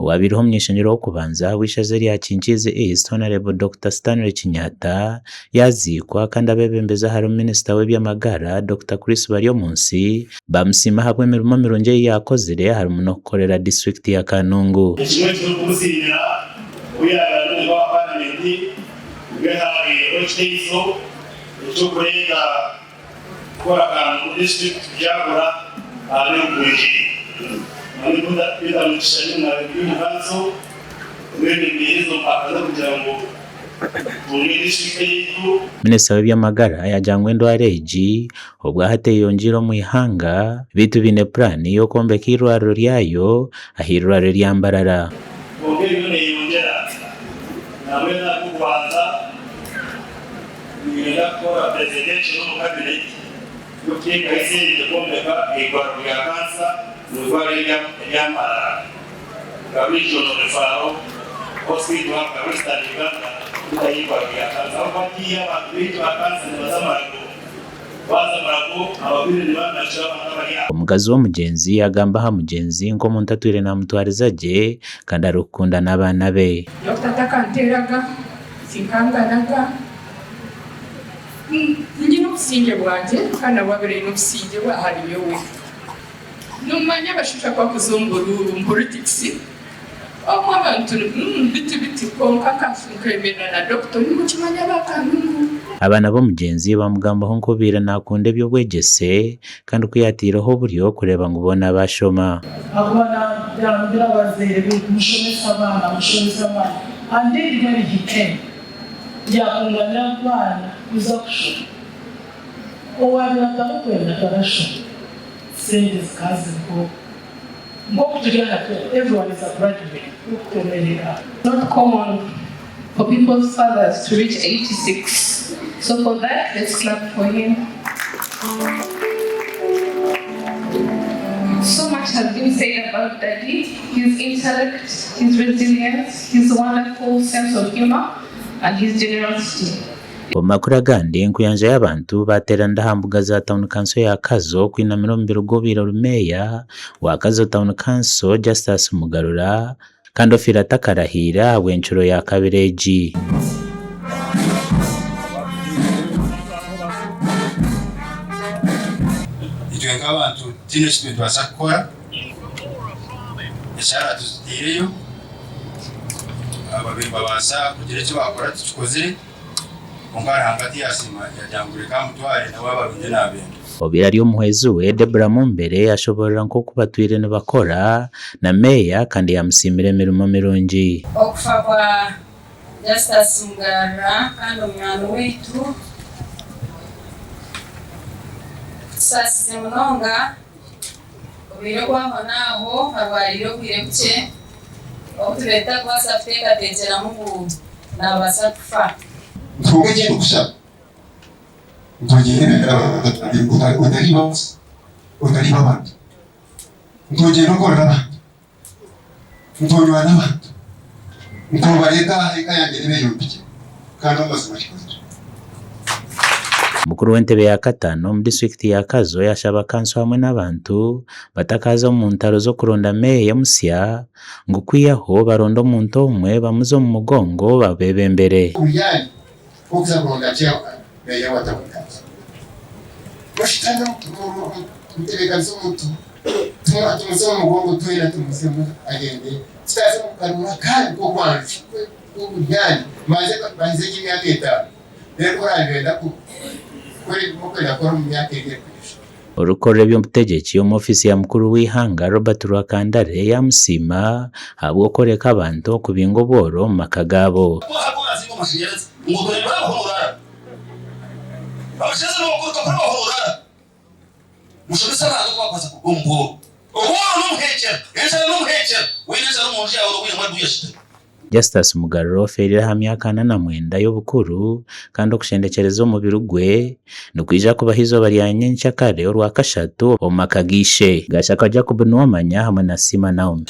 Wabiriho mwishingiro kubanza wishaze rya Kinchizi East Honorable Dr. Stanley Chinyata yazikwa kandi abebembeza hari Minister w'ebyamagara Dr. Chris Baryomunsi bamusima habwe mirimo mironge yakozere hari muno korera district ya Kanungu. Ekimwe cyo kumusinyira uyagana n'wa parliament gahari ochizo cyo kurega kwa Kanungu district yagura ari kuji Manikuda pita mshani na yukanso wewe bihizo pakaza kugira ngo Minisitiri w'ebyamagara yajangwe ndwareji obwa hateye yongiro mu ihanga bitu bine plan yo kombeka irwaro ryayo ahirwaro ryambarara obero ne yongera nawe na kubanza ni yakora presentation mu cabinet yo kika ise kombeka irwaro rya kansa n'irwaro ryambarara gabijo no refaro hospital kabisa Uganda tutaiba ya kansa wapatia watu wa kansa ni bazamarago ababiri ni bana chama n'abariya. Omugazi w'omugenzi agamba ha mugenzi ngo muntu atwire na mutwarizaje kandi arukunda n'abana be. Yokutataka sinkanganaga ngino kusinge bwanje kana wabere no kusinge bwa hari yowe numanya bashusha kwa kuzumburu politics abantu biti konka kafunkwemera na doctor n'umukimanya bakanungu. Abana bo mugenzi bamugambaho ngo bira nakunde byo bwegese kandi kuyatiraho buryo kureba ngo ubona bashoma abana byambira bazere bumushomesa abana andi bari hite yakungana abana uza kushoma owabira takwenda tarasho sende kazi ko everyone is a graduate. Not common for people's fathers to reach 86. So for that, let's clap for him. So much has been said about Daddy, his intellect, his resilience, his wonderful sense of humor, and his generosity. Omakura gandi nkuyanja y'abantu batera ndahambuga za Town Council ya Kazo kwinamiro mbirugobira rumeya wa Kazo Town Council Justus Mugarura kandi ofira takarahira wenchuro ya kabireji. Itwe nk'abantu tino kimwe twasakora eshara tuzitireyo ababemba basa kugira icyo bakora tukozere ongara hangati yasima yajangure kamutware na wababinde nabende. Obira ryo muhezuwe Debra Mumbere ashobora nko kubatwire ne bakora na meya kandi yamusimire mirimo mirungi. Okufa kwa Justus Mugarura kandi omwana wetu sasi munonga obiro kwa naho abariro kwirekuche okutuleta kwa safeka tetera mu na basakufa Ntugeje gusa ntugire utari babandi ntugire ngora n'abandi ntugire n'abandi ntubareka ikayagere yumvike kandi amazi makikoze. Mukuru w'entebe ya Katano mu district ya Kazo yashaba kanso hamwe n'abantu batakaza mu ntaro zo kuronda meya musya ngo kwiyaho barondo mu ntomwe bamuzo mu mugongo babebembere. Kuzaronda cyo meya watabukaza bashitana muterekanzo mutu tumuzo mugongo twera tumusema agende sitaza mukarura kandi ko kwanje ubujyani maze kimyaka itanu rero aragenda ku kuri mukora ko mu myaka ige. Urukorre by'umutegeki yo mu ofisi ya mukuru w'ihanga Robert Rwakandare yamusima habwo koreka abantu kubingo boro makagabo. Justus Mugarura ferira hamyakana na mwenda y'obukuru kandi okushendekereza omubiri gwe nukwija kubahizo baryanye nchakare orwa kashatu omakagishe gashaka Jacob Nwamanya hamwe na Sima Naomi.